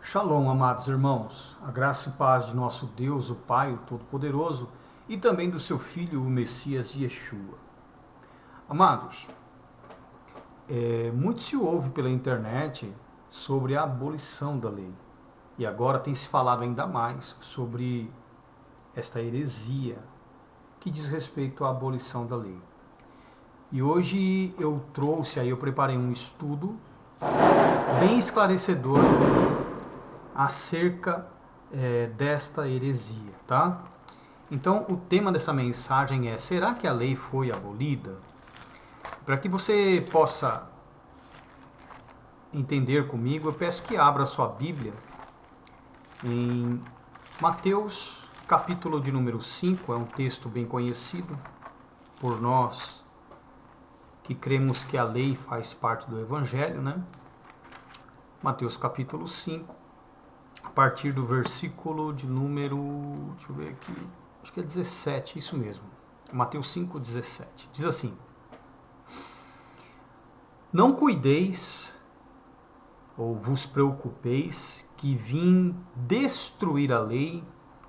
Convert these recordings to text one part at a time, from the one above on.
Shalom, amados irmãos, a graça e paz de nosso Deus, o Pai, o Todo-Poderoso, e também do seu Filho, o Messias Yeshua. Amados, muito se ouve pela internet sobre a abolição da lei, e agora tem se falado ainda mais sobre esta heresia que diz respeito à abolição da lei. E hoje eu preparei um estudo bem esclarecedor acerca desta heresia, tá? Então, o tema dessa mensagem é: será que a lei foi abolida? Para que você possa entender comigo, eu peço que abra sua Bíblia em Mateus, capítulo de número 5, é um texto bem conhecido por nós que cremos que a lei faz parte do Evangelho, né? Mateus, capítulo 5, a partir do versículo de número, deixa eu ver aqui, acho que é 17, isso mesmo. Mateus 5, 17. Diz assim: Não cuideis ou vos preocupeis que vim destruir a lei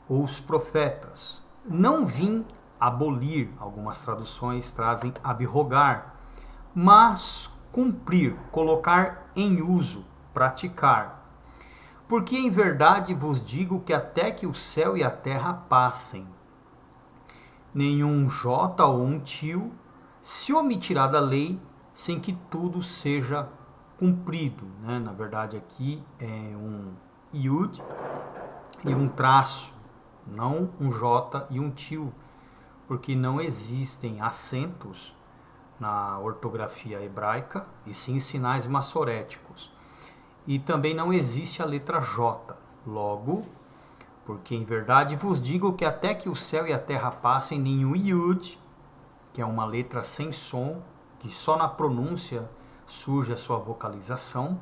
ou os profetas. Não vim abolir, algumas traduções trazem abrogar, mas cumprir, colocar em uso, praticar. Porque em verdade vos digo que até que o céu e a terra passem, nenhum jota ou um tio se omitirá da lei sem que tudo seja cumprido. Né? Na verdade aqui é um iud e um traço, não um jota e um tio, porque não existem acentos na ortografia hebraica e sim sinais massoréticos. E também não existe a letra J. Logo, porque em verdade vos digo que até que o céu e a terra passem, nenhum Yud, que é uma letra sem som, que só na pronúncia surge a sua vocalização,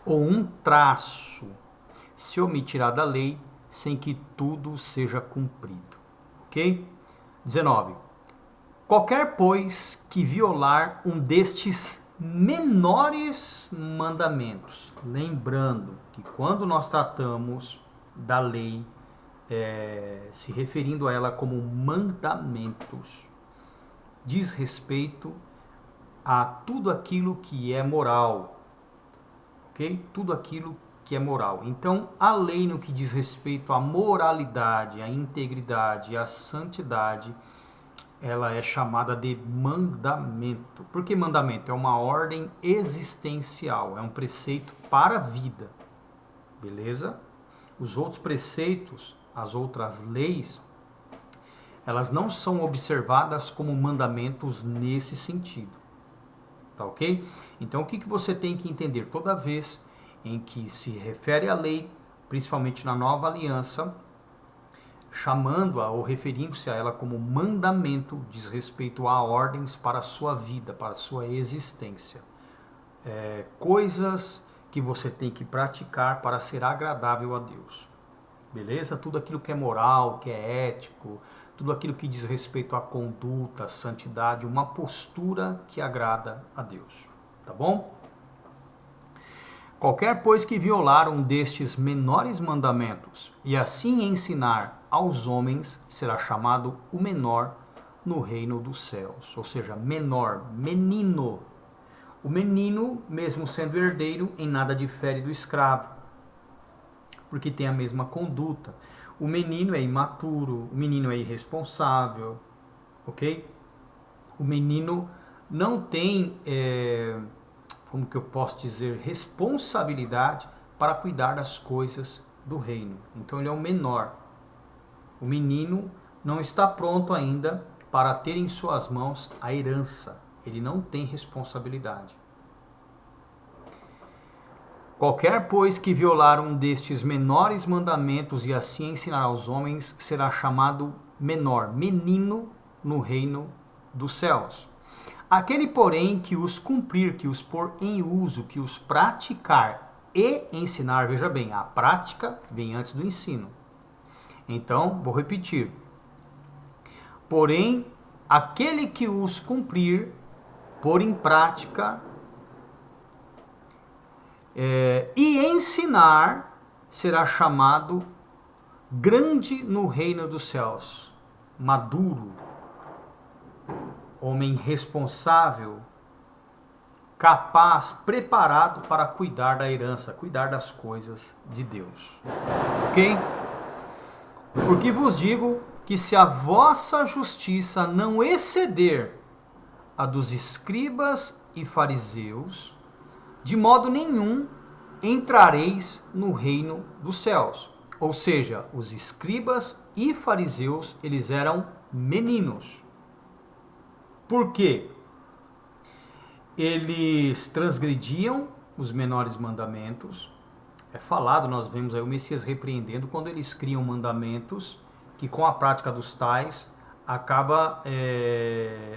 ou um traço se omitirá da lei sem que tudo seja cumprido. Ok? 19. Qualquer, pois, que violar um destes menores mandamentos, lembrando que quando nós tratamos da lei, se referindo a ela como mandamentos, diz respeito a tudo aquilo que é moral, ok? Tudo aquilo que é moral. Então, a lei no que diz respeito à moralidade, à integridade, à santidade, ela é chamada de mandamento. Por que mandamento? É uma ordem existencial, é um preceito para a vida. Beleza? Os outros preceitos, as outras leis, elas não são observadas como mandamentos nesse sentido. Tá ok? Então o que você tem que entender? Toda vez em que se refere à lei, principalmente na nova aliança, chamando-a ou referindo-se a ela como mandamento, diz respeito a ordens para a sua vida, para a sua existência. Coisas que você tem que praticar para ser agradável a Deus. Beleza? Tudo aquilo que é moral, que é ético, tudo aquilo que diz respeito à conduta, à santidade, uma postura que agrada a Deus. Tá bom? Qualquer, pois, que violar um destes menores mandamentos e assim ensinar aos homens, será chamado o menor no reino dos céus. Ou seja, menor, menino. O menino, mesmo sendo herdeiro, em nada difere do escravo, porque tem a mesma conduta. O menino é imaturo, o menino é irresponsável, ok? O menino não tem, como que eu posso dizer, responsabilidade para cuidar das coisas do reino. Então ele é o menor. O menino não está pronto ainda para ter em suas mãos a herança. Ele não tem responsabilidade. Qualquer, pois, que violar um destes menores mandamentos e assim ensinar aos homens, será chamado menor, menino no reino dos céus. Aquele, porém, que os cumprir, que os pôr em uso, que os praticar e ensinar, veja bem, a prática vem antes do ensino. Então, vou repetir. Porém, aquele que os cumprir, pôr em prática, E ensinar será chamado grande no reino dos céus. Maduro, homem responsável, capaz, preparado para cuidar da herança, cuidar das coisas de Deus. Ok? Porque vos digo que se a vossa justiça não exceder a dos escribas e fariseus, de modo nenhum entrareis no reino dos céus. Ou seja, os escribas e fariseus, eles eram meninos. Por quê? Eles transgrediam os menores mandamentos. É falado, nós vemos aí o Messias repreendendo quando eles criam mandamentos que com a prática dos tais acaba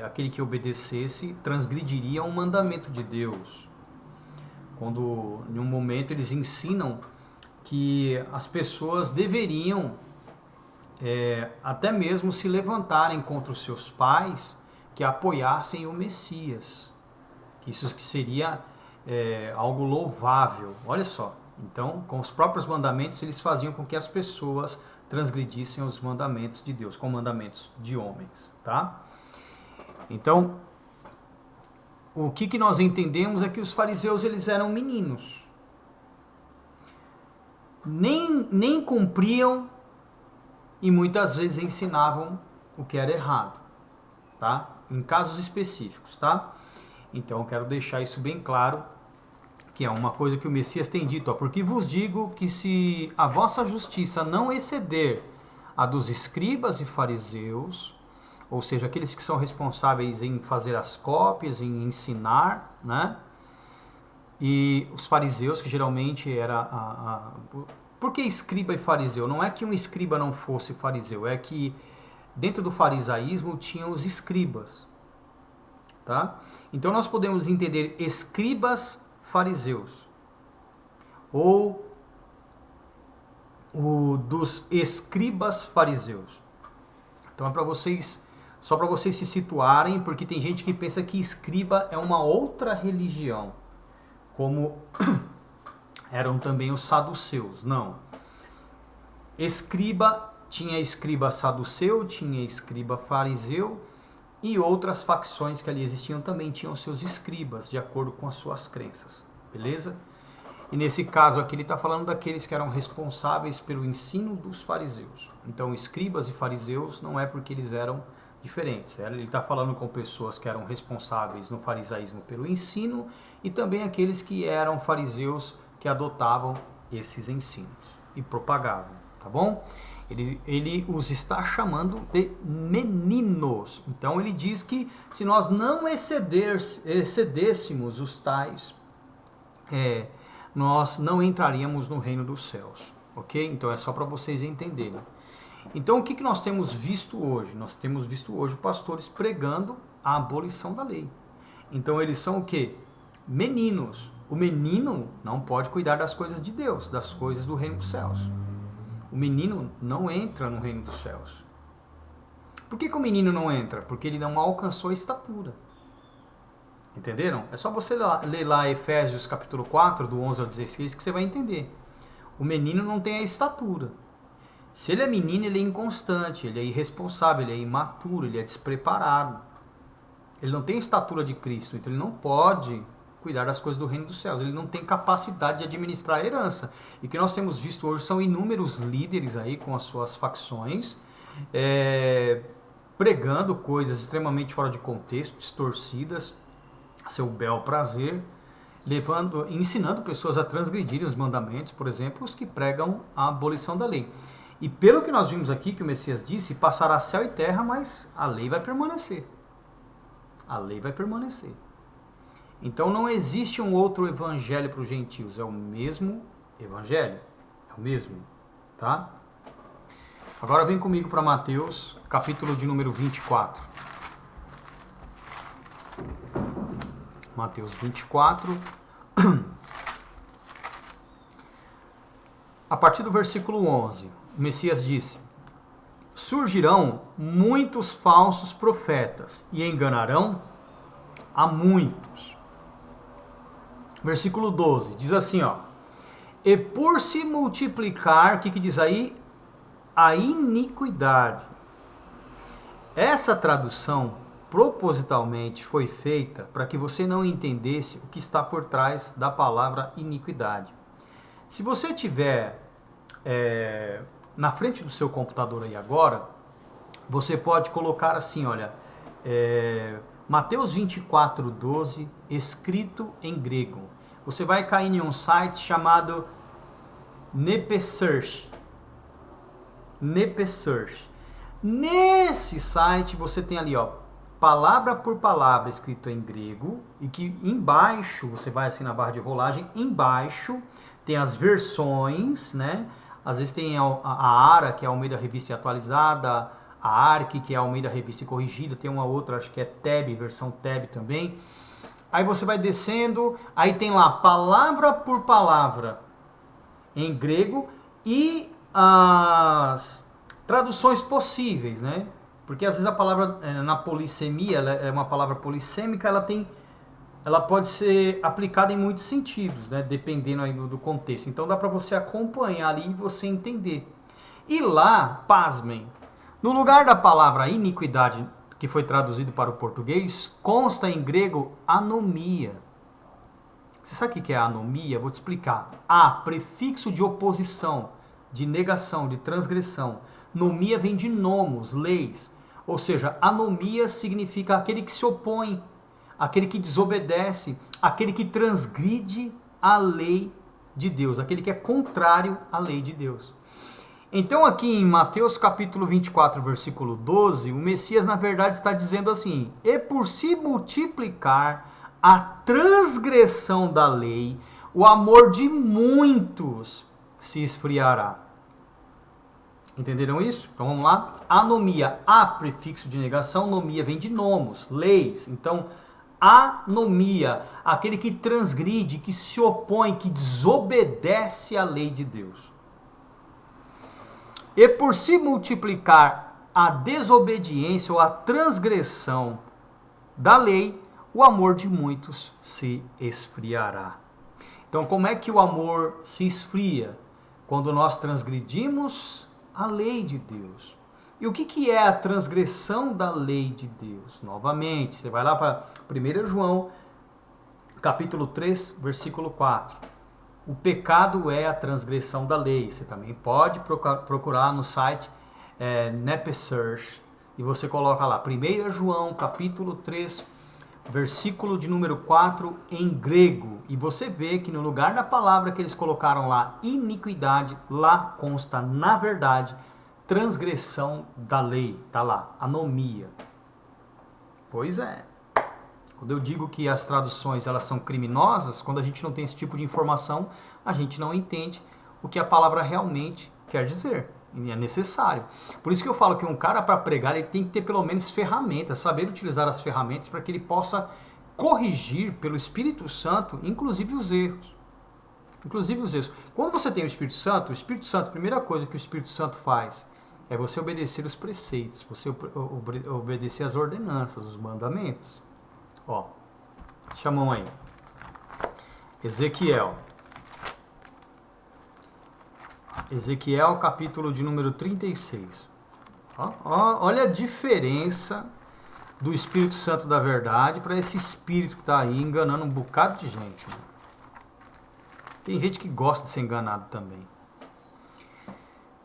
aquele que obedecesse transgrediria um mandamento de Deus. Quando em um momento eles ensinam que as pessoas deveriam até mesmo se levantarem contra os seus pais que apoiassem o Messias. Que isso que seria algo louvável. Olha só. Então, com os próprios mandamentos, eles faziam com que as pessoas transgredissem os mandamentos de Deus, com mandamentos de homens, tá? Então, o que nós entendemos é que os fariseus, eles eram meninos. Nem cumpriam e muitas vezes ensinavam o que era errado, tá? Em casos específicos, tá? Então, eu quero deixar isso bem claro, que é uma coisa que o Messias tem dito, porque vos digo que se a vossa justiça não exceder a dos escribas e fariseus, ou seja, aqueles que são responsáveis em fazer as cópias, em ensinar, né? E os fariseus, que geralmente era Por que escriba e fariseu? Não é que um escriba não fosse fariseu, é que dentro do farisaísmo tinham os escribas, tá? Então nós podemos entender escribas fariseus ou dos escribas fariseus. Então é para vocês, só para vocês se situarem, porque tem gente que pensa que escriba é uma outra religião, como eram também os saduceus. Não. Escriba, tinha escriba saduceu, tinha escriba fariseu, e outras facções que ali existiam também tinham seus escribas, de acordo com as suas crenças. Beleza? E nesse caso aqui ele está falando daqueles que eram responsáveis pelo ensino dos fariseus. Então escribas e fariseus não é porque eles eram diferentes. Ele está falando com pessoas que eram responsáveis no farisaísmo pelo ensino e também aqueles que eram fariseus que adotavam esses ensinos e propagavam, tá bom? Ele os está chamando de meninos. Então ele diz que se nós não excedêssemos os tais, nós não entraríamos no reino dos céus. Ok? Então é só para vocês entenderem. Então o que nós temos visto hoje? Nós temos visto hoje pastores pregando a abolição da lei. Então eles são o quê? Meninos. O menino não pode cuidar das coisas de Deus, das coisas do reino dos céus. O menino não entra no reino dos céus. Por que o menino não entra? Porque ele não alcançou a estatura. Entenderam? É só você ler lá Efésios capítulo 4, do 11 ao 16, que você vai entender. O menino não tem a estatura. Se ele é menino, ele é inconstante, ele é irresponsável, ele é imaturo, ele é despreparado. Ele não tem a estatura de Cristo, então ele não pode cuidar das coisas do reino dos céus. Ele não tem capacidade de administrar a herança. E o que nós temos visto hoje são inúmeros líderes aí com as suas facções, pregando coisas extremamente fora de contexto, distorcidas, a seu bel prazer, ensinando pessoas a transgredirem os mandamentos, por exemplo, os que pregam a abolição da lei. E pelo que nós vimos aqui, que o Messias disse, passará céu e terra, mas a lei vai permanecer. A lei vai permanecer. Então não existe um outro evangelho para os gentios, é o mesmo evangelho, é o mesmo, tá? Agora vem comigo para Mateus, capítulo de número 24. Mateus 24, a partir do versículo 11, o Messias disse: surgirão muitos falsos profetas e enganarão a muitos. Versículo 12, diz assim, ó. E por se multiplicar, o que diz aí? A iniquidade. Essa tradução propositalmente foi feita para que você não entendesse o que está por trás da palavra iniquidade. Se você tiver na frente do seu computador aí agora, você pode colocar assim, olha, Mateus 24:12, escrito em grego. Você vai cair em um site chamado Nepesearch. Nesse site você tem ali, ó, palavra por palavra escrito em grego, e que embaixo, você vai assim na barra de rolagem, embaixo tem as versões, né? Às vezes tem a ARA, que é a Almeida Revista Atualizada, a ARC, que é a Almeida Revista Corrigida, tem uma outra, acho que é TAB, versão TAB também. Aí você vai descendo, aí tem lá palavra por palavra em grego e as traduções possíveis, né? Porque às vezes a palavra na polissemia, ela é uma palavra polissêmica, ela pode ser aplicada em muitos sentidos, né? Dependendo aí do contexto. Então dá para você acompanhar ali e você entender. E lá, pasmem, no lugar da palavra iniquidade, que foi traduzido para o português, consta em grego anomia. Você sabe o que é anomia? Vou te explicar. A, prefixo de oposição, de negação, de transgressão. Nomia vem de nomos, leis. Ou seja, anomia significa aquele que se opõe, aquele que desobedece, aquele que transgride a lei de Deus, aquele que é contrário à lei de Deus. Então aqui em Mateus capítulo 24, versículo 12, o Messias na verdade está dizendo assim: e por se multiplicar a transgressão da lei, o amor de muitos se esfriará. Entenderam isso? Então vamos lá. Anomia, a prefixo de negação, nomia vem de nomos, leis. Então, anomia, aquele que transgride, que se opõe, que desobedece à lei de Deus. E por se multiplicar a desobediência ou a transgressão da lei, o amor de muitos se esfriará. Então, como é que o amor se esfria? Quando nós transgredimos a lei de Deus. E o que é a transgressão da lei de Deus? Novamente, você vai lá para 1 João, capítulo 3, versículo 4. O pecado é a transgressão da lei. Você também pode procurar no site Nepesearch e você coloca lá 1 João, capítulo 3, versículo de número 4 em grego. E você vê que no lugar da palavra que eles colocaram lá, iniquidade, lá consta, na verdade, transgressão da lei. Tá lá, anomia. Pois é. Quando eu digo que as traduções elas são criminosas, quando a gente não tem esse tipo de informação, a gente não entende o que a palavra realmente quer dizer. E é necessário. Por isso que eu falo que um cara, para pregar, ele tem que ter pelo menos ferramentas, saber utilizar as ferramentas para que ele possa corrigir pelo Espírito Santo, inclusive os erros. Quando você tem o Espírito Santo, a primeira coisa que o Espírito Santo faz é você obedecer os preceitos, você obedecer as ordenanças, os mandamentos. Ó, chamam aí. Ezequiel, capítulo de número 36. Olha a diferença do Espírito Santo da verdade para esse espírito que está aí enganando um bocado de gente. Né? Tem gente que gosta de ser enganado também.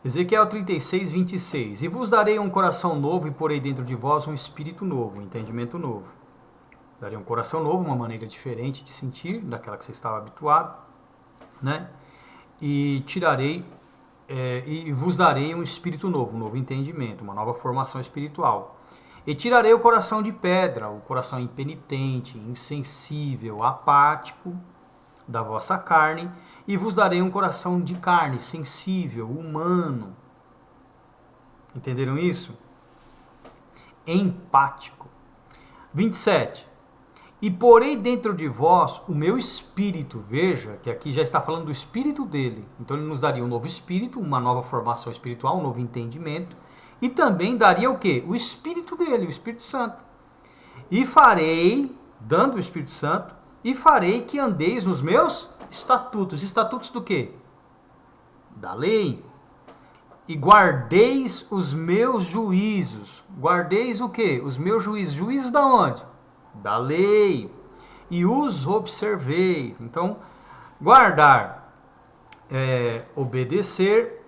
Ezequiel 36, 26. E vos darei um coração novo e porei dentro de vós um espírito novo, um entendimento novo. Darei um coração novo, uma maneira diferente de sentir, daquela que você estava habituado, né? E vos darei um espírito novo, um novo entendimento, uma nova formação espiritual. E tirarei o coração de pedra, o coração impenitente, insensível, apático da vossa carne, e vos darei um coração de carne, sensível, humano. Entenderam isso? Empático. 27. E porei dentro de vós o meu espírito. Veja que aqui já está falando do espírito dele. Então ele nos daria um novo espírito, uma nova formação espiritual, um novo entendimento. E também daria o quê? O espírito dele, o Espírito Santo. E farei, dando o Espírito Santo, e farei que andeis nos meus estatutos. Estatutos do quê? Da lei. E guardeis os meus juízos. Guardeis o quê? Os meus juízos. Juízos da onde? Da lei. E os observeis. Então, guardar é obedecer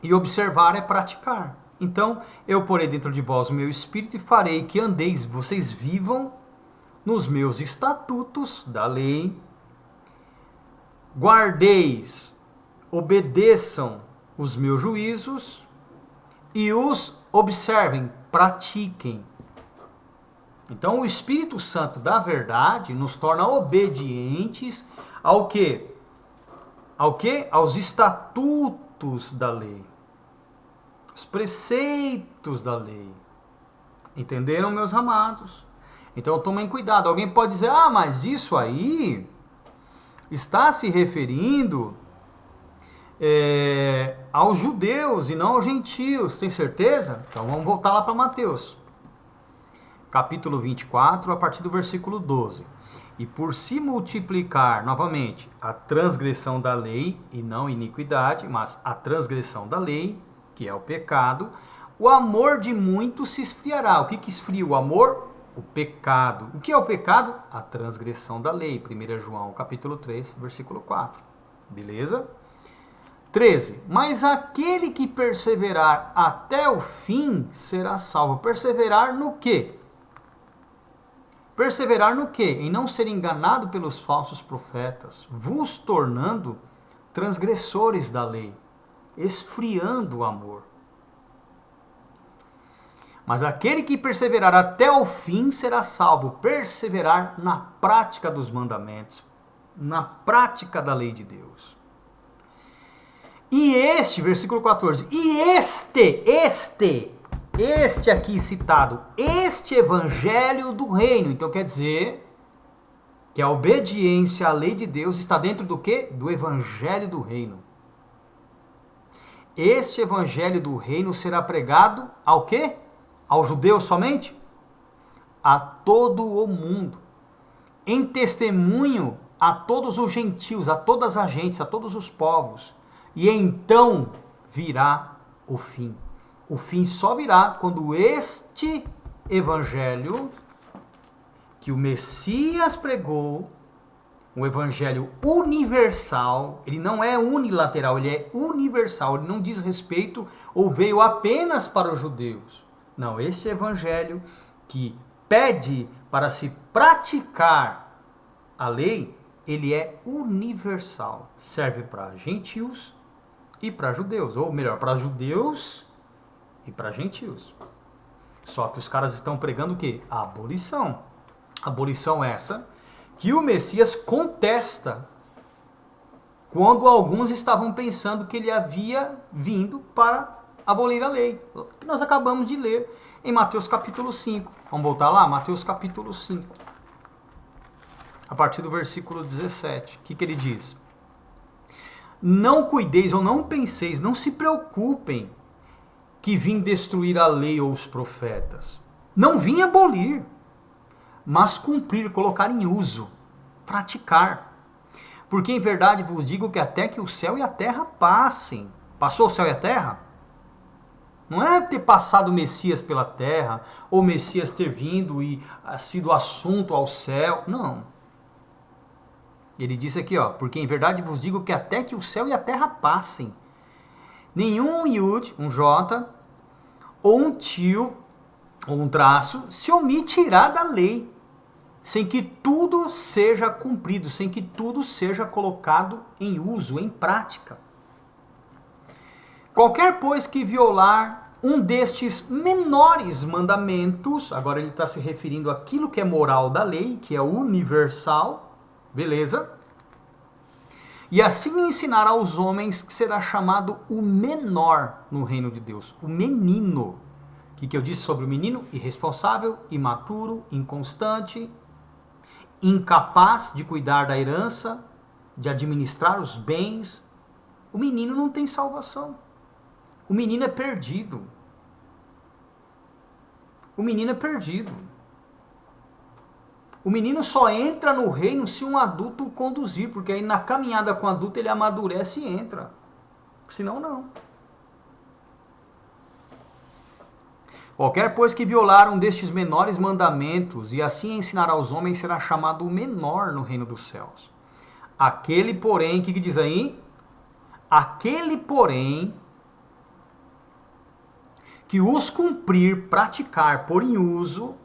e observar é praticar. Então, eu porei dentro de vós o meu espírito e farei que andeis, vocês vivam nos meus estatutos da lei. Guardeis, obedeçam os meus juízos e os observem, pratiquem. Então, o Espírito Santo da verdade nos torna obedientes ao quê? Ao quê? Aos estatutos da lei. Os preceitos da lei. Entenderam, meus amados? Então, tomem cuidado. Alguém pode dizer, mas isso aí está se referindo aos judeus e não aos gentios. Tem certeza? Então, vamos voltar lá para Mateus. Capítulo 24, a partir do versículo 12. E por se multiplicar, novamente, a transgressão da lei, e não iniquidade, mas a transgressão da lei, que é o pecado, o amor de muitos se esfriará. O que esfria o amor? O pecado. O que é o pecado? A transgressão da lei. 1 João, capítulo 3, versículo 4. Beleza? 13. Mas aquele que perseverar até o fim será salvo. Perseverar no quê? Perseverar no quê? Em não ser enganado pelos falsos profetas, vos tornando transgressores da lei, esfriando o amor. Mas aquele que perseverar até o fim será salvo. Perseverar na prática dos mandamentos, na prática da lei de Deus. E este, versículo 14, e este aqui citado, este evangelho do reino, então quer dizer que a obediência à lei de Deus está dentro do quê? Do evangelho do reino. Este evangelho do reino será pregado ao quê? Aos judeus somente? A todo o mundo, em testemunho a todos os gentios, a todas as gentes, a todos os povos, e então virá o fim. O fim só virá quando este evangelho que o Messias pregou, um evangelho universal, ele não é unilateral, ele é universal, ele não diz respeito ou veio apenas para os judeus. Não, este evangelho que pede para se praticar a lei, ele é universal, serve para gentios e para judeus, ou melhor, para judeus e para gentios. Só que os caras estão pregando o quê? A abolição. Abolição essa que o Messias contesta quando alguns estavam pensando que ele havia vindo para abolir a lei. Que nós acabamos de ler em Mateus capítulo 5. Vamos voltar lá? Mateus capítulo 5. A partir do versículo 17. O que ele diz? Não cuideis ou não penseis, não se preocupem que vim destruir a lei ou os profetas. Não vim abolir, mas cumprir, colocar em uso, praticar. Porque em verdade vos digo que até que o céu e a terra passem. Passou o céu e a terra? Não é ter passado o Messias pela terra, ou o Messias ter vindo e sido assunto ao céu. Não. Ele disse aqui, porque em verdade vos digo que até que o céu e a terra passem, nenhum Yud, um J, ou um tio, ou um traço, se omitirá da lei, sem que tudo seja cumprido, sem que tudo seja colocado em uso, em prática. Qualquer, pois, que violar um destes menores mandamentos, agora ele está se referindo àquilo que é moral da lei, que é universal, beleza? E assim ensinar aos homens que será chamado o menor no reino de Deus, o menino. O que eu disse sobre o menino? Irresponsável, imaturo, inconstante, incapaz de cuidar da herança, de administrar os bens. O menino não tem salvação. O menino é perdido. O menino é perdido. O menino só entra no reino se um adulto o conduzir, porque aí na caminhada com o adulto ele amadurece e entra. Senão, não. Qualquer, pois, que violar um destes menores mandamentos e assim ensinar aos homens será chamado o menor no reino dos céus. Aquele, porém, o que diz aí? Aquele, porém, que os cumprir, praticar, pôr em uso,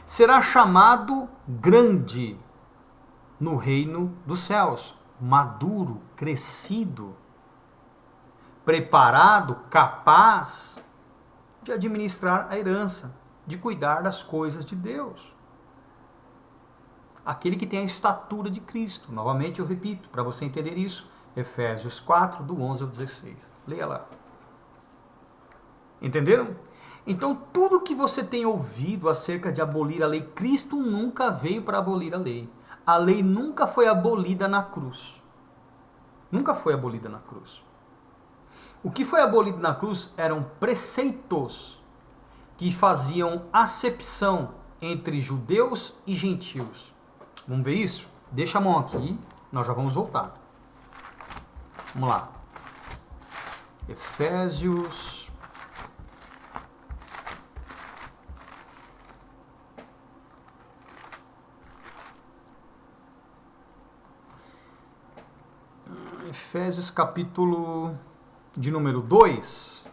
será chamado grande no reino dos céus, maduro, crescido, preparado, capaz de administrar a herança, de cuidar das coisas de Deus. Aquele que tem a estatura de Cristo. Novamente eu repito, para você entender isso, Efésios 4, do 11 ao 16. Leia lá. Entenderam? Então, tudo que você tem ouvido acerca de abolir a lei, Cristo nunca veio para abolir a lei. A lei nunca foi abolida na cruz. Nunca foi abolida na cruz. O que foi abolido na cruz eram preceitos que faziam acepção entre judeus e gentios. Vamos ver isso? Deixa a mão aqui, nós já vamos voltar. Vamos lá. Efésios... Efésios capítulo de número 2,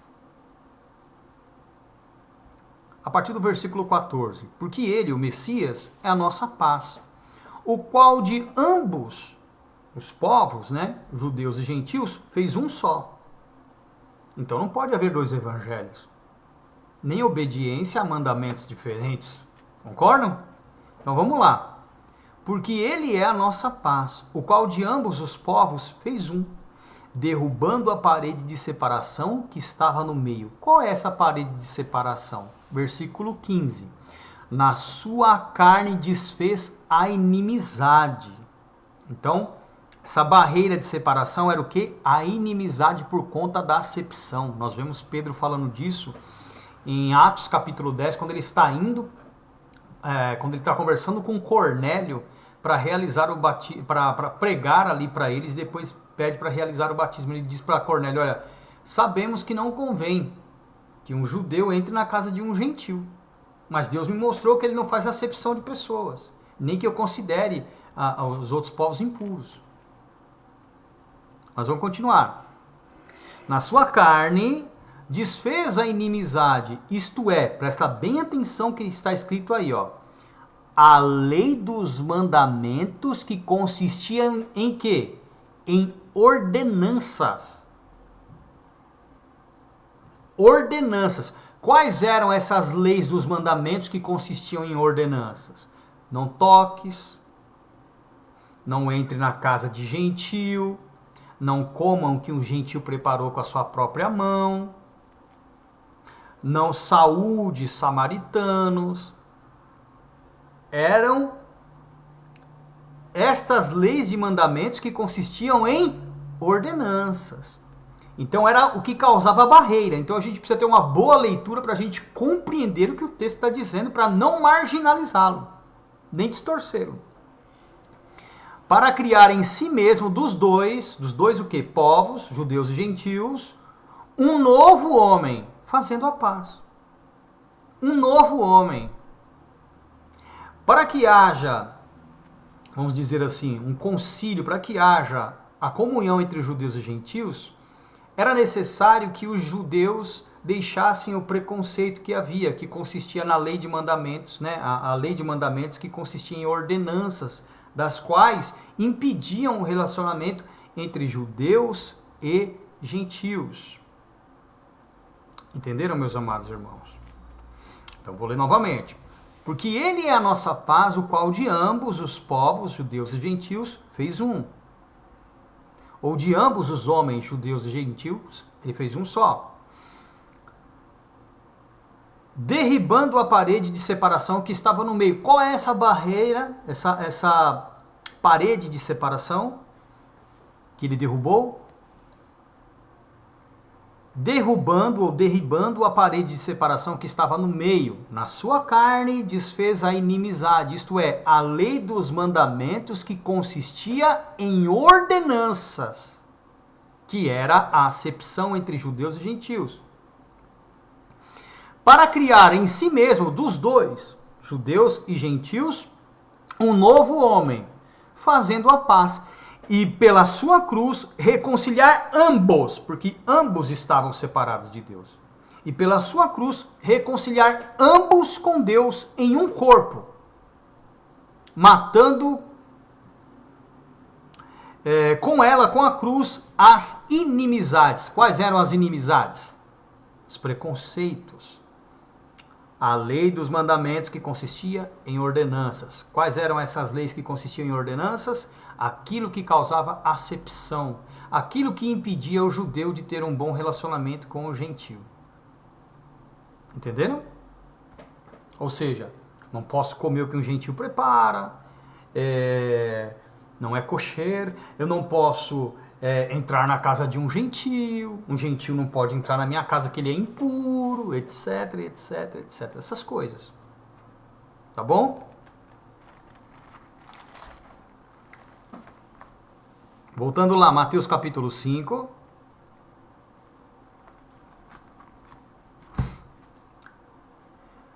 a partir do versículo 14. Porque ele, o Messias, é a nossa paz, o qual de ambos os povos, né, judeus e gentios, fez um só. Então não pode haver dois evangelhos, nem obediência a mandamentos diferentes. Concordam? Então vamos lá. Porque ele é a nossa paz, o qual de ambos os povos fez um, derrubando a parede de separação que estava no meio. Qual é essa parede de separação? Versículo 15. Na sua carne desfez a inimizade. Então, essa barreira de separação era o quê? A inimizade por conta da acepção. Nós vemos Pedro falando disso em Atos capítulo 10, quando ele está indo, quando ele está conversando com Cornélio, para realizar o batismo, para pregar ali para eles, e depois pede para realizar o batismo. Ele diz para Cornélio: olha, sabemos que não convém que um judeu entre na casa de um gentil, mas Deus me mostrou que ele não faz acepção de pessoas, nem que eu considere os outros povos impuros. Mas vamos continuar. Na sua carne desfez a inimizade, isto é, presta bem atenção que está escrito aí, ó. A lei dos mandamentos que consistiam em quê? Em ordenanças. Ordenanças. Quais eram essas leis dos mandamentos que consistiam em ordenanças? Não toques, não entre na casa de gentil, não comam o que um gentil preparou com a sua própria mão, não saúde samaritanos. Eram estas leis de mandamentos que consistiam em ordenanças. Então era o que causava barreira. Então a gente precisa ter uma boa leitura para a gente compreender o que o texto está dizendo, para não marginalizá-lo, nem distorcê-lo. Para criar em si mesmo dos dois o quê? Povos, judeus e gentios, um novo homem, fazendo a paz. Um novo homem. Para que haja, vamos dizer assim, um concílio, para que haja a comunhão entre judeus e gentios, era necessário que os judeus deixassem o preconceito que havia, que consistia na lei de mandamentos, né? A lei de mandamentos que consistia em ordenanças, das quais impediam o relacionamento entre judeus e gentios. Entenderam, meus amados irmãos? Então vou ler novamente. Porque ele é a nossa paz, o qual de ambos os povos, judeus e gentios, fez um. Ou de ambos os homens, judeus e gentios, ele fez um só. Derribando a parede de separação que estava no meio. Qual é essa barreira, essa parede de separação que ele derrubou? derrubando ou derribando a parede de separação que estava no meio. Na sua carne desfez a inimizade, isto é, a lei dos mandamentos que consistia em ordenanças, que era a acepção entre judeus e gentios, para criar em si mesmo, dos dois, judeus e gentios, um novo homem, fazendo a paz, e pela sua cruz reconciliar ambos, porque ambos estavam separados de Deus. E pela sua cruz reconciliar ambos com Deus em um corpo, matando com ela, com a cruz, as inimizades. Quais eram as inimizades? Os preconceitos. A lei dos mandamentos que consistia em ordenanças. Quais eram essas leis que consistiam em ordenanças? Aquilo que causava acepção, aquilo que impedia o judeu de ter um bom relacionamento com o gentio. Entenderam? Ou seja, não posso comer o que um gentio prepara, não é kosher, eu não posso entrar na casa de um gentio não pode entrar na minha casa que ele é impuro, etc, etc, etc. Essas coisas. Tá bom? Voltando lá, Mateus capítulo 5.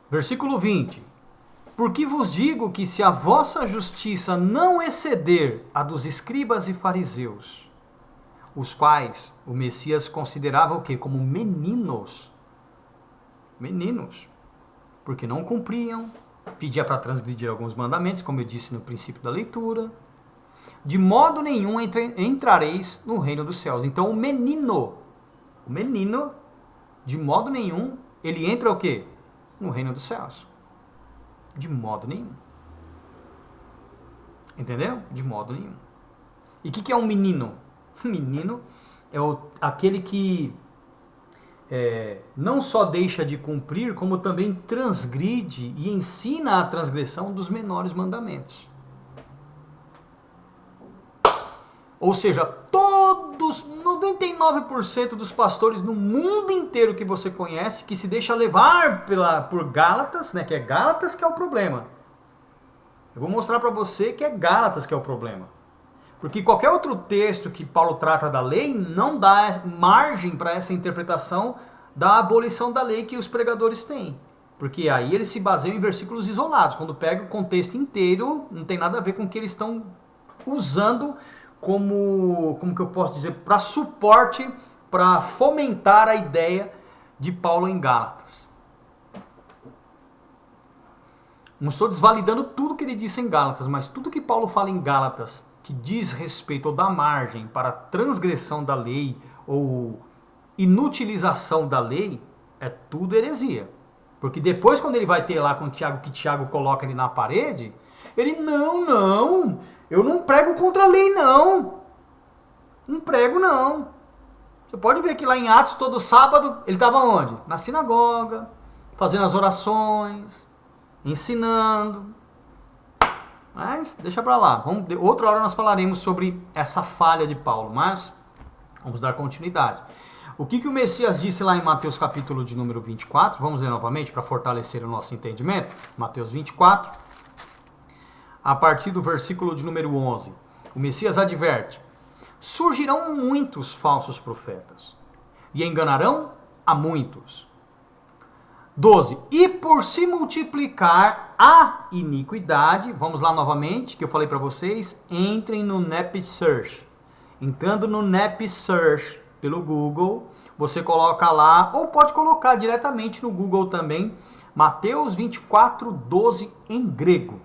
Versículo 20. Porque vos digo que se a vossa justiça não exceder a dos escribas e fariseus, os quais o Messias considerava o quê? Como meninos. Meninos. Porque não cumpriam, pedia para transgredir alguns mandamentos, como eu disse no princípio da leitura. De modo nenhum entrareis no reino dos céus. Então o menino, de modo nenhum, ele entra o quê? No reino dos céus. De modo nenhum. Entendeu? De modo nenhum. E o que é um menino? Um menino é aquele que não só deixa de cumprir, como também transgride e ensina a transgressão dos menores mandamentos. Ou seja, todos, 99% dos pastores no mundo inteiro que você conhece, que se deixa levar por Gálatas, né, que é Gálatas que é o problema. Eu vou mostrar para você que é Gálatas que é o problema. Porque qualquer outro texto que Paulo trata da lei não dá margem para essa interpretação da abolição da lei que os pregadores têm. Porque aí eles se baseiam em versículos isolados. Quando pega o contexto inteiro, não tem nada a ver com o que eles estão usando como que eu posso dizer, para suporte, para fomentar a ideia de Paulo em Gálatas. Não estou desvalidando tudo que ele disse em Gálatas, mas tudo que Paulo fala em Gálatas, que diz respeito ou dá margem para a transgressão da lei ou inutilização da lei, é tudo heresia. Porque depois, quando ele vai ter lá com o Tiago, que Tiago coloca ele na parede, ele, não, eu não prego contra a lei, não. Não prego, não. Você pode ver que lá em Atos, todo sábado, ele estava onde? Na sinagoga, fazendo as orações, ensinando. Mas deixa pra lá. Outra hora nós falaremos sobre essa falha de Paulo, mas vamos dar continuidade. O que o Messias disse lá em Mateus capítulo de número 24? Vamos ler novamente para fortalecer o nosso entendimento. Mateus 24, a partir do versículo de número 11. O Messias adverte: surgirão muitos falsos profetas e enganarão a muitos. 12. E por se multiplicar a iniquidade, vamos lá novamente, que eu falei para vocês, entrem no NEP Search. Entrando no NEP Search pelo Google, você coloca lá, ou pode colocar diretamente no Google também, Mateus 24, 12 em grego,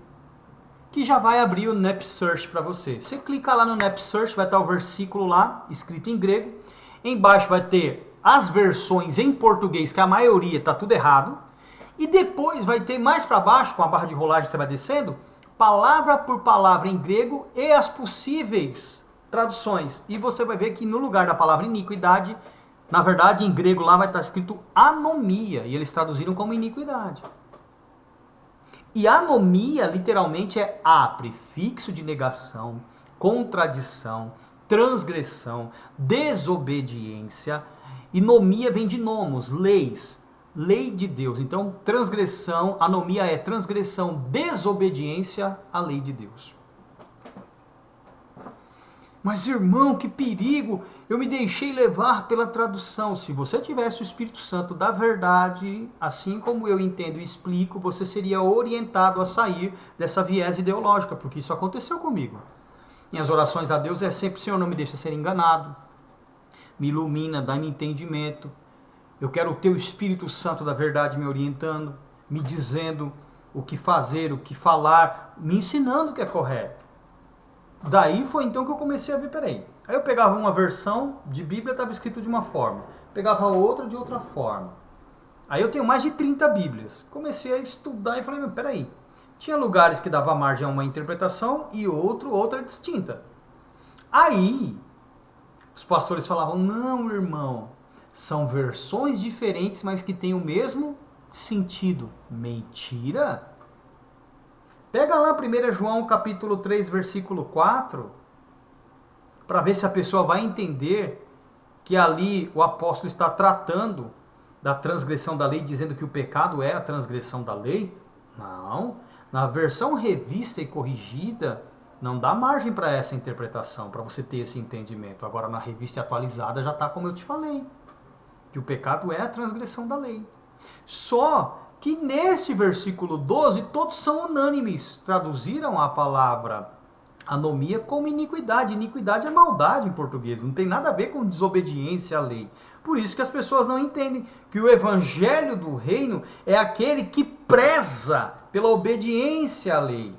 que já vai abrir o NEP Search para você. Você clica lá no NEP Search, vai estar o versículo lá, escrito em grego. Embaixo vai ter as versões em português, que a maioria está tudo errado. E depois vai ter mais para baixo, com a barra de rolagem você vai descendo, palavra por palavra em grego e as possíveis traduções. E você vai ver que no lugar da palavra iniquidade, na verdade em grego lá vai estar escrito anomia. E eles traduziram como iniquidade. E anomia literalmente é prefixo de negação, contradição, transgressão, desobediência E nomia vem de nomos, leis, lei de Deus. Então, transgressão, anomia é transgressão, desobediência à lei de Deus. Mas, irmão, que perigo! Eu me deixei levar pela tradução. Se você tivesse o Espírito Santo da verdade, assim como eu entendo e explico, você seria orientado a sair dessa viés ideológica, porque isso aconteceu comigo. Minhas orações a Deus é sempre: Senhor, não me deixa ser enganado, me ilumina, dá-me entendimento. Eu quero o teu Espírito Santo da verdade me orientando, me dizendo o que fazer, o que falar, me ensinando o que é correto. Daí foi então que eu comecei a ver, peraí. Aí eu pegava uma versão de Bíblia, estava escrito de uma forma. Pegava outra de outra forma. Aí eu tenho mais de 30 Bíblias. Comecei a estudar e falei, mas peraí. Tinha lugares que dava margem a uma interpretação e outra distinta. Aí, os pastores falavam, não, irmão, são versões diferentes, mas que têm o mesmo sentido. Mentira! Pega lá 1 João capítulo 3, versículo 4, para ver se a pessoa vai entender que ali o apóstolo está tratando da transgressão da lei, dizendo que o pecado é a transgressão da lei. Não. Na versão revista e corrigida, não dá margem para essa interpretação, para você ter esse entendimento. Agora, na revista atualizada, já está como eu te falei, que o pecado é a transgressão da lei. Só que neste versículo 12, todos são unânimes. Traduziram a palavra anomia como iniquidade. Iniquidade é maldade em português, não tem nada a ver com desobediência à lei. Por isso que as pessoas não entendem que o evangelho do reino é aquele que preza pela obediência à lei.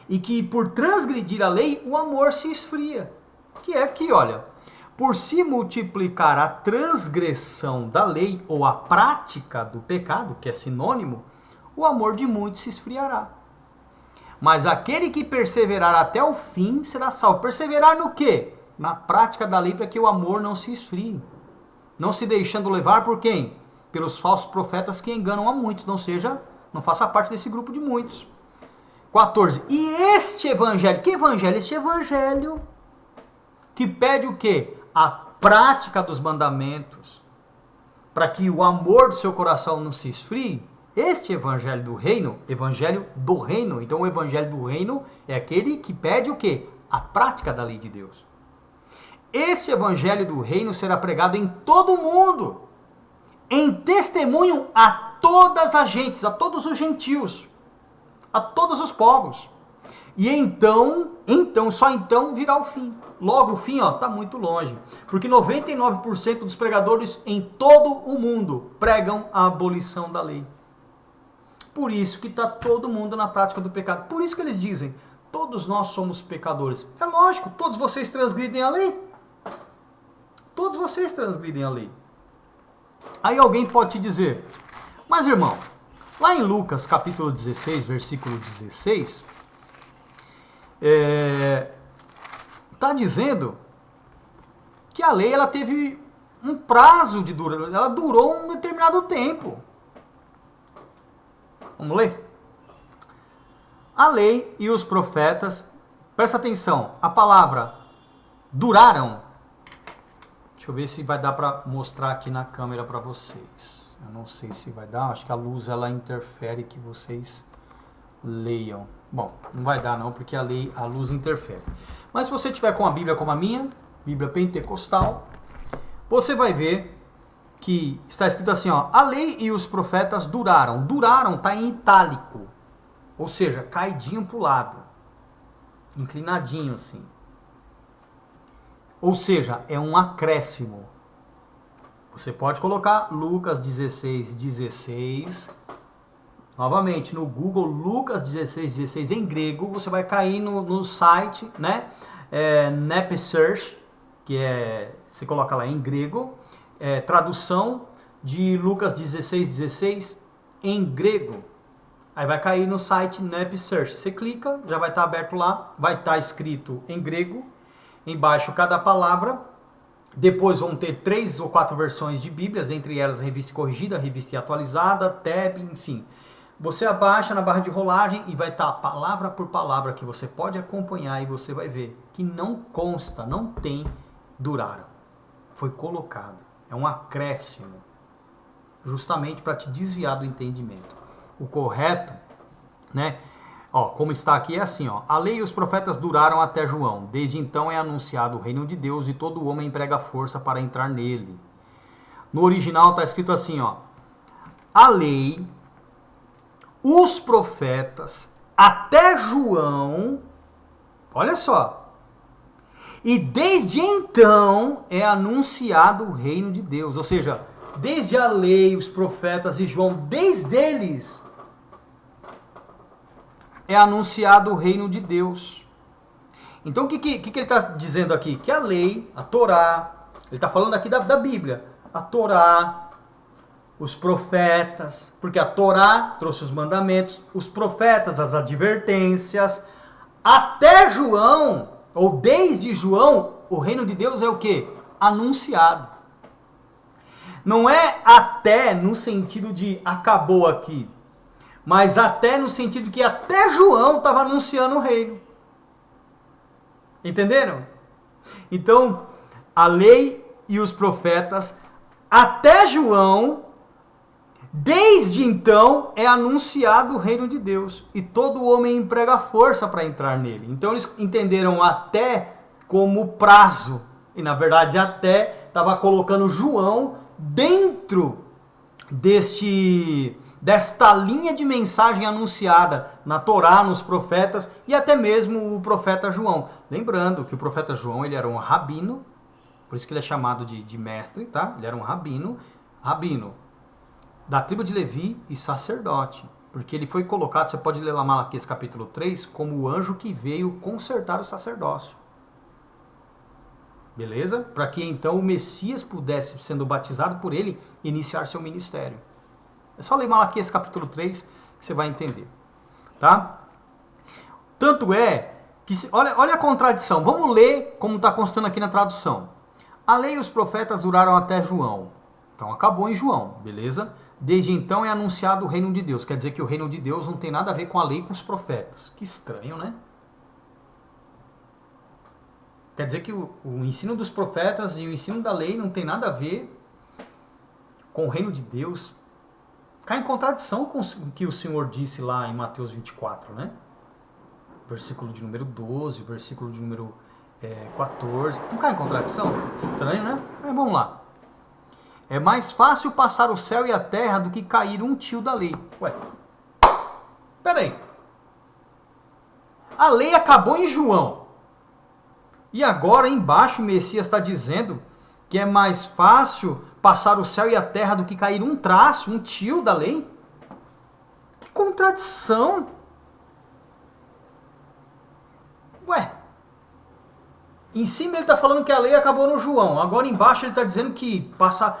E que por transgredir a lei, o amor se esfria. Que é aqui, olha. Por se multiplicar a transgressão da lei ou a prática do pecado, que é sinônimo, o amor de muitos se esfriará. Mas aquele que perseverar até o fim será salvo. Perseverar no quê? Na prática da lei, para que o amor não se esfrie. Não se deixando levar por quem? Pelos falsos profetas que enganam a muitos. Não faça parte desse grupo de muitos. 14. E este evangelho, que evangelho? Este evangelho que pede o quê? A prática dos mandamentos, para que o amor do seu coração não se esfrie. Este evangelho do reino, então o evangelho do reino é aquele que pede o quê? A prática da lei de Deus. Este evangelho do reino será pregado em todo o mundo, em testemunho a todas as gentes, a todos os gentios, a todos os povos. E só então virá o fim. Logo o fim está muito longe. Porque 99% dos pregadores em todo o mundo pregam a abolição da lei. Por isso que está todo mundo na prática do pecado. Por isso que eles dizem, todos nós somos pecadores. É lógico, todos vocês transgridem a lei. Todos vocês transgridem a lei. Aí alguém pode te dizer, mas irmão, lá em Lucas capítulo 16, versículo 16... está dizendo que a lei ela teve um prazo de duração, ela durou um determinado tempo. Vamos ler? A lei e os profetas, presta atenção, a palavra duraram. Deixa eu ver se vai dar para mostrar aqui na câmera para vocês. Eu não sei se vai dar, acho que a luz ela interfere que vocês leiam. Bom, não vai dar não, porque a luz interfere. Mas se você tiver com a Bíblia como a minha, Bíblia Pentecostal, você vai ver que está escrito assim, ó, a lei e os profetas duraram. Duraram está em itálico, ou seja, caidinho para o lado, inclinadinho assim. Ou seja, é um acréscimo. Você pode colocar Lucas 16, 16... Novamente, no Google, Lucas 16, 16 em grego, você vai cair no site, né? Nep Search, que você coloca lá em grego, tradução de Lucas 16, 16 em grego. Aí vai cair no site Nep Search. Você clica, já vai estar aberto lá, vai estar escrito em grego, embaixo cada palavra. Depois vão ter 3 ou 4 versões de Bíblias, entre elas a revista corrigida, a revista atualizada, tab, enfim. Você abaixa na barra de rolagem e vai estar palavra por palavra que você pode acompanhar e você vai ver que não consta, não tem duraram. Foi colocado. é um acréscimo, justamente para te desviar do entendimento. O correto, né? Ó, como está aqui é assim, ó. A lei e os profetas duraram até João. Desde então é anunciado o reino de Deus e todo homem emprega força para entrar nele. No original está escrito assim, ó. A lei, os profetas, até João, olha só. E desde então é anunciado o reino de Deus. Ou seja, desde a lei, os profetas e João, desde eles é anunciado o reino de Deus. Então o que ele está dizendo aqui? Que a lei, a Torá, ele está falando aqui da Bíblia, a Torá, os profetas, porque a Torá trouxe os mandamentos, os profetas, as advertências, até João, ou desde João, o reino de Deus é o quê? Anunciado. Não é até no sentido de acabou aqui, mas até no sentido que até João estava anunciando o reino. Entenderam? Então, a lei e os profetas, até João, desde então, é anunciado o reino de Deus. E todo homem emprega força para entrar nele. Então, eles entenderam até como prazo. E, na verdade, até estava colocando João dentro desta linha de mensagem anunciada na Torá, nos profetas e até mesmo o profeta João. Lembrando que o profeta João, ele era um rabino, por isso que ele é chamado de mestre, tá? Ele era um rabino da tribo de Levi e sacerdote, porque ele foi colocado, você pode ler lá Malaquias capítulo 3, como o anjo que veio consertar o sacerdócio. Beleza? Para que então o Messias pudesse, sendo batizado por ele, iniciar seu ministério. É só ler Malaquias capítulo 3 que você vai entender. Tá? Tanto é que, olha a contradição. Vamos ler como está constando aqui na tradução. A lei e os profetas duraram até João. Então acabou em João, beleza? Desde então é anunciado o reino de Deus. Quer dizer que o reino de Deus não tem nada a ver com a lei e com os profetas. Que estranho, né? Quer dizer que o ensino dos profetas e o ensino da lei não tem nada a ver com o reino de Deus. Cai em contradição com o que o Senhor disse lá em Mateus 24, né? Versículo de número 12, versículo de número 14. Não cai em contradição? Estranho, né? Mas vamos lá. É mais fácil passar o céu e a terra do que cair um tio da lei. Ué, peraí. A lei acabou em João. E agora embaixo o Messias está dizendo que é mais fácil passar o céu e a terra do que cair um traço, um tio da lei? Que contradição! Ué, em cima ele está falando que a lei acabou no João, agora embaixo ele está dizendo que passa...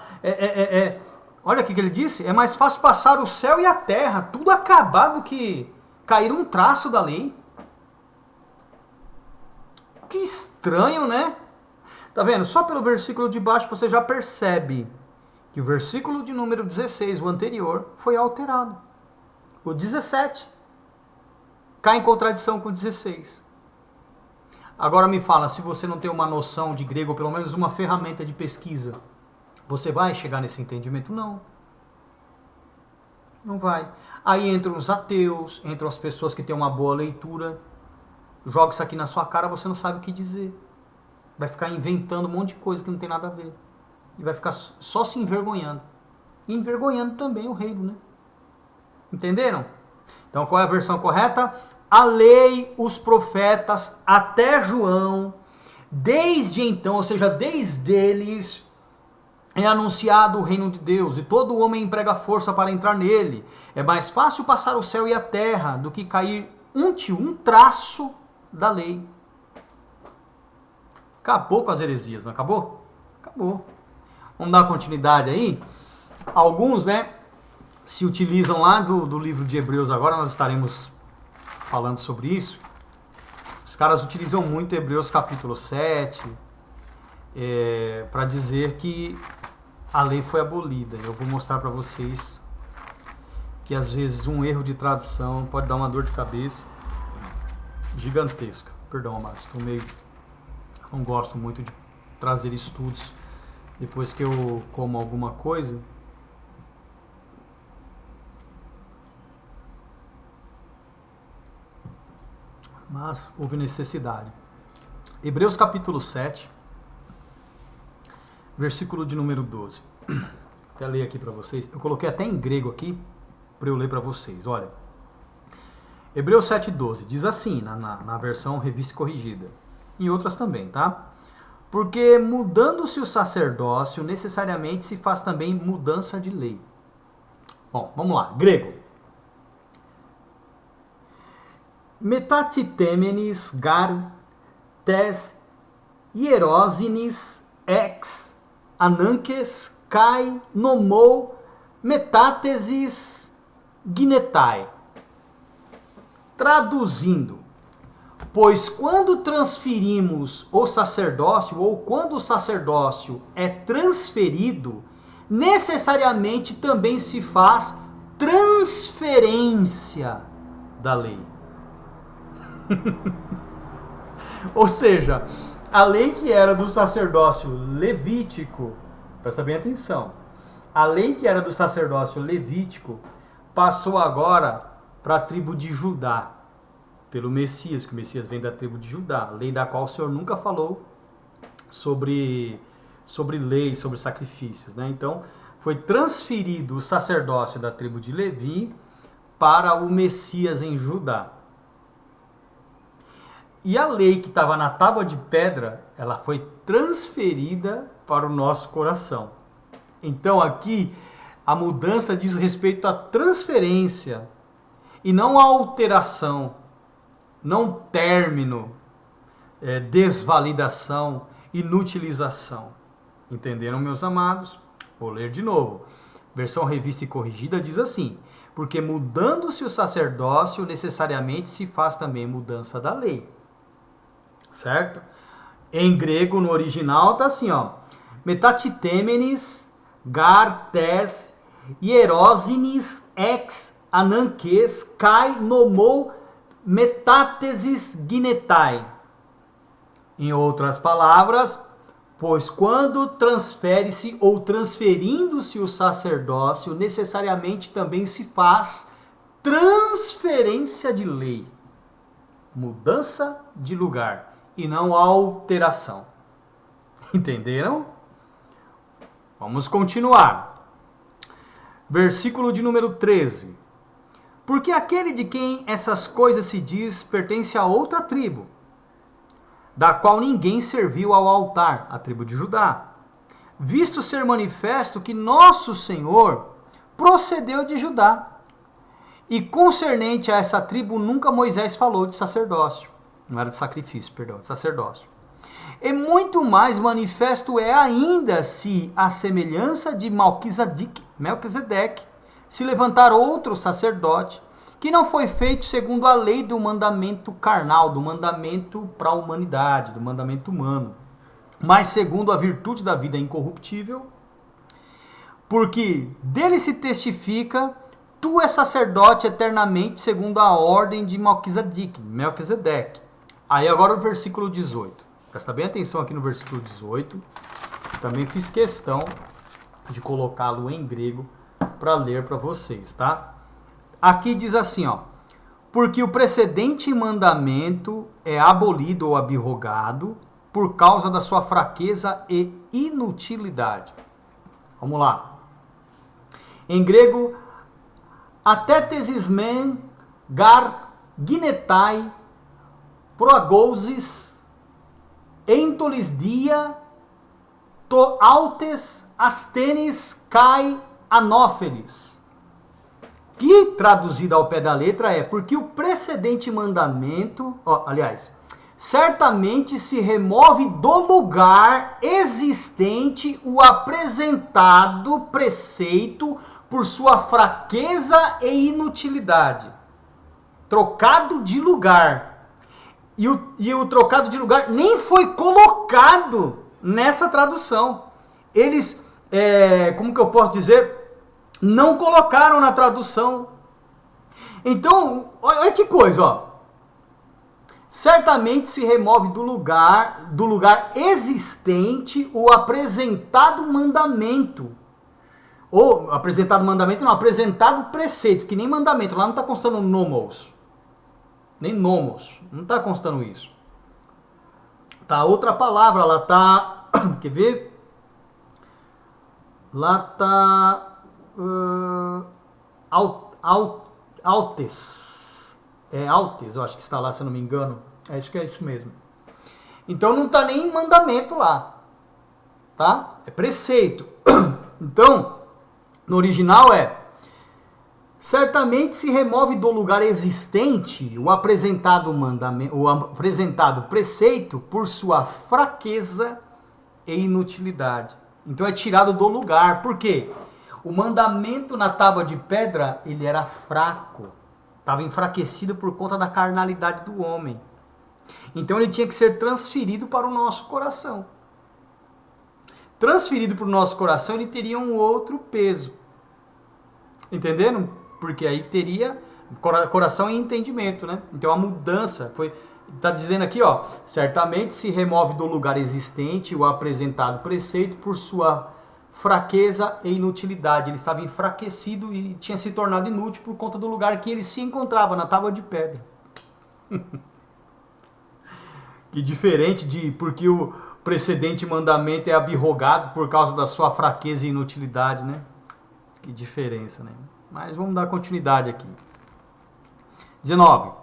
Olha o que ele disse, é mais fácil passar o céu e a terra, tudo acabar do que cair um traço da lei. Que estranho, né? Tá vendo? Só pelo versículo de baixo você já percebe que o versículo de número 16, o anterior, foi alterado. O 17 cai em contradição com o 16. Agora me fala, se você não tem uma noção de grego, ou pelo menos uma ferramenta de pesquisa, você vai chegar nesse entendimento? Não. Não vai. Aí entram os ateus, entram as pessoas que têm uma boa leitura, joga isso aqui na sua cara, você não sabe o que dizer. Vai ficar inventando um monte de coisa que não tem nada a ver. E vai ficar só se envergonhando. E envergonhando também o reino, né? Entenderam? Então qual é a versão correta? A lei, os profetas, até João, desde então, ou seja, desde eles, é anunciado o reino de Deus, e todo homem emprega força para entrar nele. É mais fácil passar o céu e a terra do que cair um traço da lei. Acabou com as heresias, não acabou? Acabou. Vamos dar continuidade aí? Alguns, né, se utilizam lá do livro de Hebreus, agora nós estaremos falando sobre isso. Os caras utilizam muito Hebreus capítulo 7 para dizer que a lei foi abolida. Eu vou mostrar para vocês que às vezes um erro de tradução pode dar uma dor de cabeça gigantesca. Perdão, mas não gosto muito de trazer estudos depois que eu como alguma coisa. Mas houve necessidade. Hebreus capítulo 7, versículo de número 12. Até ler aqui para vocês. Eu coloquei até em grego aqui para eu ler para vocês. Olha. Hebreus 7,12 diz assim, na versão revista e corrigida. Em outras também, tá? Porque mudando-se o sacerdócio, necessariamente se faz também mudança de lei. Bom, vamos lá. Grego. Metatitemenes gar tes hierosinis ex ananques kai nomou metátesis ginetai. Traduzindo, pois quando transferimos o sacerdócio, ou quando o sacerdócio é transferido, necessariamente também se faz transferência da lei. Ou seja, a lei que era do sacerdócio levítico, presta bem atenção, a lei que era do sacerdócio levítico passou agora para a tribo de Judá, pelo Messias, que o Messias vem da tribo de Judá, lei da qual o Senhor nunca falou sobre lei, sobre sacrifícios, né? Então, foi transferido o sacerdócio da tribo de Levi para o Messias em Judá. E a lei que estava na tábua de pedra, ela foi transferida para o nosso coração. Então, aqui, a mudança diz respeito à transferência e não à alteração, não término, desvalidação, inutilização. Entenderam, meus amados? Vou ler de novo. Versão revista e corrigida diz assim: porque mudando-se o sacerdócio, necessariamente se faz também mudança da lei. Certo? Em grego, no original, está assim, ó. Metatitemenes gar tes hierosinis ex ananques kai nomou metátesis ginetai. Em outras palavras, pois quando transfere-se ou transferindo-se o sacerdócio, necessariamente também se faz transferência de lei, mudança de lugar e não alteração. Entenderam? Vamos continuar. Versículo de número 13. Porque aquele de quem essas coisas se diz pertence a outra tribo, da qual ninguém serviu ao altar, a tribo de Judá, visto ser manifesto que nosso Senhor procedeu de Judá. E concernente a essa tribo, nunca Moisés falou de sacerdócio. Não era de sacrifício, perdão, de sacerdócio. E muito mais manifesto é ainda se a semelhança de Melquisedeque se levantar outro sacerdote, que não foi feito segundo a lei do mandamento carnal, do mandamento para a humanidade, do mandamento humano, mas segundo a virtude da vida incorruptível, porque dele se testifica, tu és sacerdote eternamente segundo a ordem de Melquisedeque. Aí agora o versículo 18. Presta bem atenção aqui no versículo 18. Também fiz questão de colocá-lo em grego para ler para vocês, tá? Aqui diz assim, ó: porque o precedente mandamento é abolido ou abrogado por causa da sua fraqueza e inutilidade. Vamos lá. Em grego, atetesismen gar ginetai proagousis entolisdia to altes astenes kai anófeles. Que, traduzido ao pé da letra, é porque o precedente mandamento, certamente se remove do lugar existente o apresentado preceito por sua fraqueza e inutilidade. Trocado de lugar. E o trocado de lugar nem foi colocado nessa tradução. Eles, como que eu posso dizer, não colocaram na tradução. Então, olha que coisa, ó. certamente se remove do lugar existente o apresentado mandamento. Ou apresentado mandamento, não, apresentado preceito, que nem mandamento, lá não está constando nomos. Nem nomos, não está constando isso. Tá outra palavra, lá tá, quer ver? Lá tá altes. É altes, eu acho que está lá, se eu não me engano. Acho que é isso mesmo. Então não tá nem mandamento lá. Tá? É preceito. Então, no original é: certamente se remove do lugar existente o apresentado mandamento, o apresentado preceito por sua fraqueza e inutilidade. Então é tirado do lugar. Por quê? O mandamento na tábua de pedra, ele era fraco. Estava enfraquecido por conta da carnalidade do homem. Então ele tinha que ser transferido para o nosso coração. Transferido para o nosso coração, ele teria um outro peso. Entenderam? Porque aí teria coração e entendimento, né? Então a mudança foi... Está dizendo aqui, ó, certamente se remove do lugar existente o apresentado preceito por sua fraqueza e inutilidade. Ele estava enfraquecido e tinha se tornado inútil por conta do lugar que ele se encontrava, na tábua de pedra. Que diferente de porque o precedente mandamento é abirrogado por causa da sua fraqueza e inutilidade, né? Que diferença, né? Mas vamos dar continuidade aqui. 19.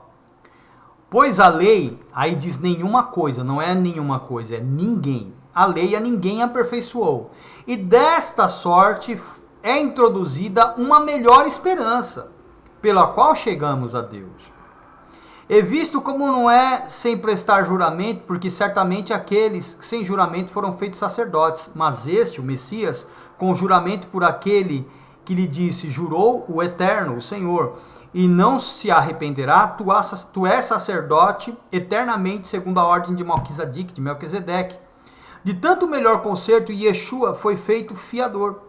Pois a lei, aí diz nenhuma coisa, não é nenhuma coisa, é ninguém. A lei a ninguém aperfeiçoou. E desta sorte é introduzida uma melhor esperança, pela qual chegamos a Deus. E visto como não é sem prestar juramento, porque certamente aqueles que sem juramento foram feitos sacerdotes, mas este, o Messias, com juramento por aquele que lhe disse, jurou o Eterno, o Senhor, e não se arrependerá, tu és sacerdote eternamente segundo a ordem de Melquisedeque. De tanto melhor concerto, Yeshua foi feito fiador.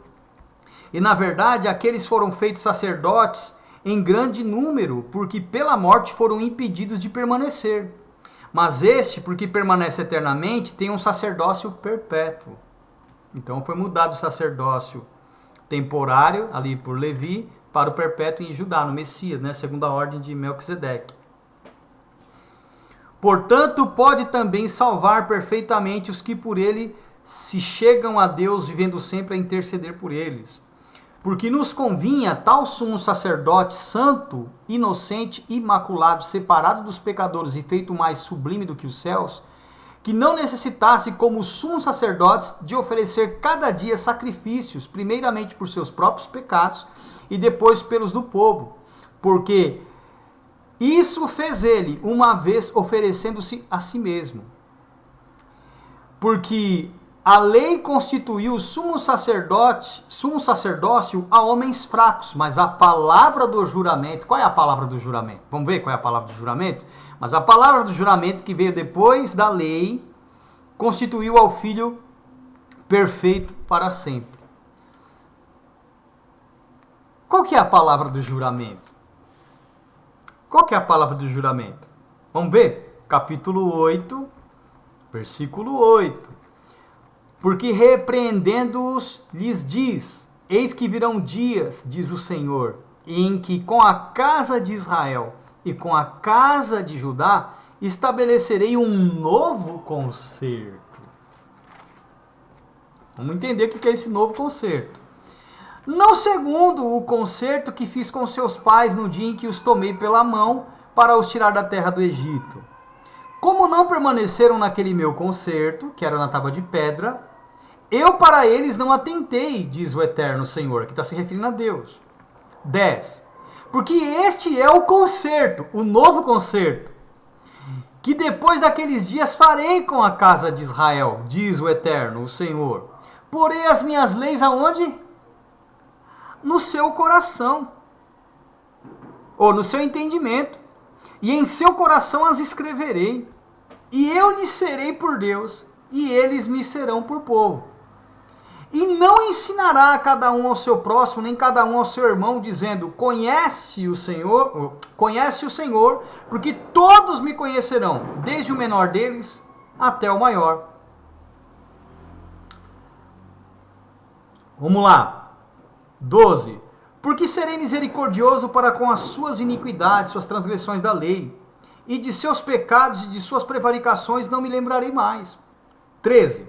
E na verdade, aqueles foram feitos sacerdotes em grande número, porque pela morte foram impedidos de permanecer. Mas este, porque permanece eternamente, tem um sacerdócio perpétuo. Então foi mudado o sacerdócio temporário, ali por Levi, para o perpétuo em Judá, no Messias, né? Segundo a ordem de Melquisedeque. Portanto, pode também salvar perfeitamente os que por ele se chegam a Deus, vivendo sempre a interceder por eles. Porque nos convinha tal sumo sacerdote santo, inocente, imaculado, separado dos pecadores e feito mais sublime do que os céus, que não necessitasse, como sumos sacerdotes, de oferecer cada dia sacrifícios, primeiramente por seus próprios pecados e depois pelos do povo. Porque isso fez ele, uma vez oferecendo-se a si mesmo. Porque a lei constituiu sumo sacerdócio a homens fracos, mas a palavra do juramento, qual é a palavra do juramento? Vamos ver qual é a palavra do juramento? Mas a palavra do juramento que veio depois da lei, constituiu ao Filho perfeito para sempre. Qual que é a palavra do juramento? Qual que é a palavra do juramento? Vamos ver? Capítulo 8, versículo 8. Porque repreendendo-os, lhes diz, eis que virão dias, diz o Senhor, em que com a casa de Israel e com a casa de Judá estabelecerei um novo concerto. Vamos entender o que é esse novo concerto. Não segundo o concerto que fiz com seus pais no dia em que os tomei pela mão para os tirar da terra do Egito. Como não permaneceram naquele meu concerto, que era na tábua de pedra, eu para eles não atentei, diz o Eterno Senhor, que está se referindo a Deus. 10. Porque este é o concerto, o novo concerto, que depois daqueles dias farei com a casa de Israel, diz o Eterno, o Senhor. Porei as minhas leis aonde? No seu coração, ou no seu entendimento, e em seu coração as escreverei, e eu lhes serei por Deus, e eles me serão por povo. E não ensinará cada um ao seu próximo, nem cada um ao seu irmão, dizendo, conhece o Senhor, porque todos me conhecerão, desde o menor deles até o maior. Vamos lá. 12. Porque serei misericordioso para com as suas iniquidades, suas transgressões da lei, e de seus pecados e de suas prevaricações não me lembrarei mais. 13.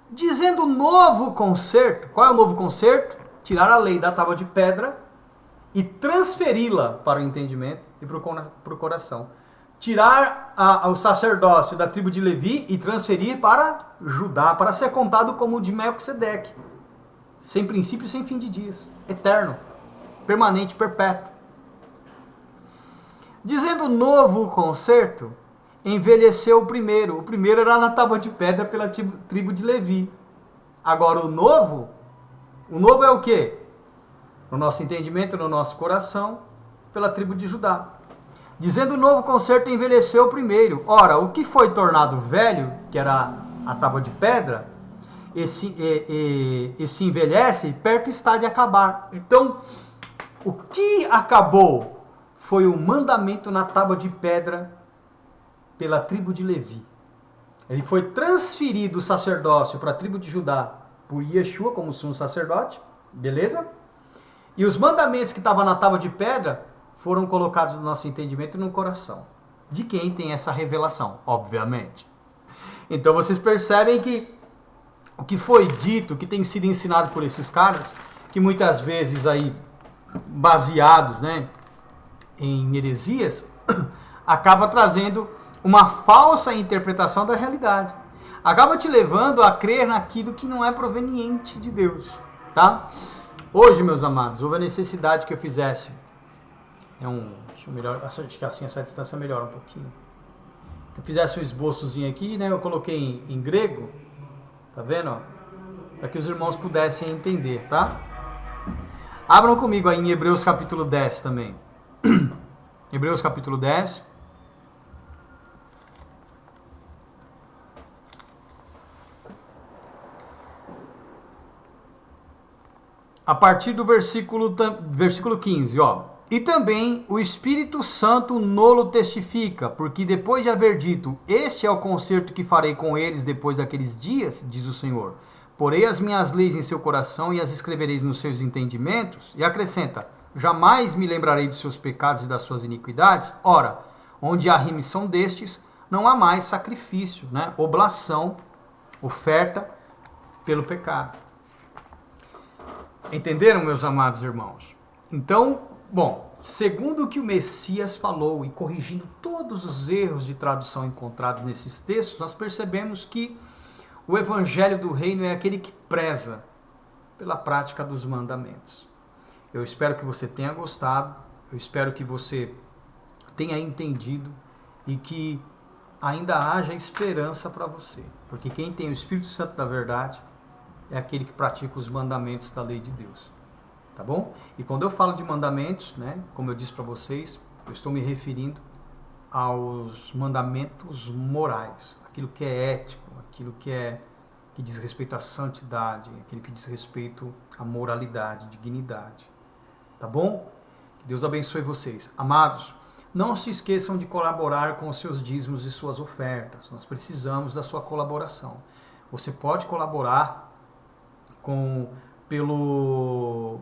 Dizendo novo concerto. Qual é o novo concerto? Tirar a lei da tábua de pedra e transferi-la para o entendimento e para o coração. Tirar o sacerdócio da tribo de Levi e transferir para Judá, para ser contado como o de Melquisedeque. Sem princípio e sem fim de dias. Eterno. Permanente, perpétuo. Dizendo novo concerto, envelheceu o primeiro. O primeiro era na tábua de pedra pela tribo de Levi. Agora o novo é o quê? No nosso entendimento, no nosso coração, pela tribo de Judá. Dizendo o novo concerto, envelheceu o primeiro. Ora, o que foi tornado velho, que era a tábua de pedra, esse envelhece e perto está de acabar. Então, o que acabou foi o mandamento na tábua de pedra pela tribo de Levi. Ele foi transferido o sacerdócio para a tribo de Judá por Yeshua como sumo sacerdote, beleza? E os mandamentos que estavam na tábua de pedra foram colocados no nosso entendimento e no coração. De quem tem essa revelação? Obviamente. Então vocês percebem que o que foi dito, o que tem sido ensinado por esses caras, que muitas vezes aí, baseados, né, em heresias, acaba trazendo uma falsa interpretação da realidade. Acaba te levando a crer naquilo que não é proveniente de Deus, tá? Hoje, meus amados, houve a necessidade que eu fizesse. Acho que assim essa distância melhora um pouquinho. Que eu fizesse um esboçozinho aqui, né? Eu coloquei em grego, tá vendo? Para que os irmãos pudessem entender, tá? Abram comigo aí em Hebreus capítulo 10 também. Hebreus capítulo 10. A partir do versículo 15, ó. E também o Espírito Santo nolo testifica, porque depois de haver dito, este é o concerto que farei com eles depois daqueles dias, diz o Senhor. Porei as minhas leis em seu coração e as escrevereis nos seus entendimentos. E acrescenta, jamais me lembrarei dos seus pecados e das suas iniquidades. Ora, onde há remissão destes, não há mais sacrifício, né? Oblação, oferta pelo pecado. Entenderam, meus amados irmãos? Então, bom, segundo o que o Messias falou e corrigindo todos os erros de tradução encontrados nesses textos, nós percebemos que o evangelho do reino é aquele que preza pela prática dos mandamentos. Eu espero que você tenha gostado, eu espero que você tenha entendido e que ainda haja esperança para você, porque quem tem o Espírito Santo da verdade é aquele que pratica os mandamentos da lei de Deus, tá bom? E quando eu falo de mandamentos, né, como eu disse para vocês, eu estou me referindo aos mandamentos morais, aquilo que é ético, aquilo que diz respeito à santidade, aquilo que diz respeito à moralidade, dignidade, tá bom? Que Deus abençoe vocês. Amados, não se esqueçam de colaborar com os seus dízimos e suas ofertas, nós precisamos da sua colaboração. Você pode colaborar pelo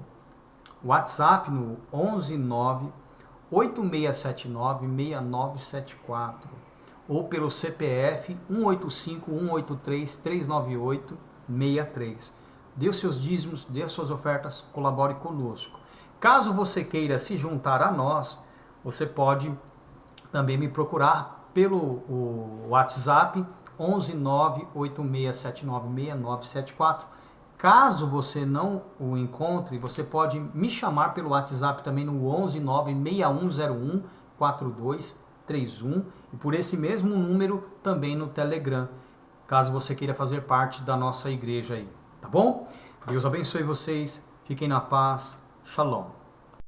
WhatsApp no 119-8679-6974 ou pelo CPF 185-183-398-63. Dê os seus dízimos, dê as suas ofertas, colabore conosco. Caso você queira se juntar a nós, você pode também me procurar pelo WhatsApp 119-8679-6974. Caso você não o encontre, você pode me chamar pelo WhatsApp também no 119-6101-4231 e por esse mesmo número também no Telegram, caso você queira fazer parte da nossa igreja aí, tá bom? Deus abençoe vocês, fiquem na paz, shalom.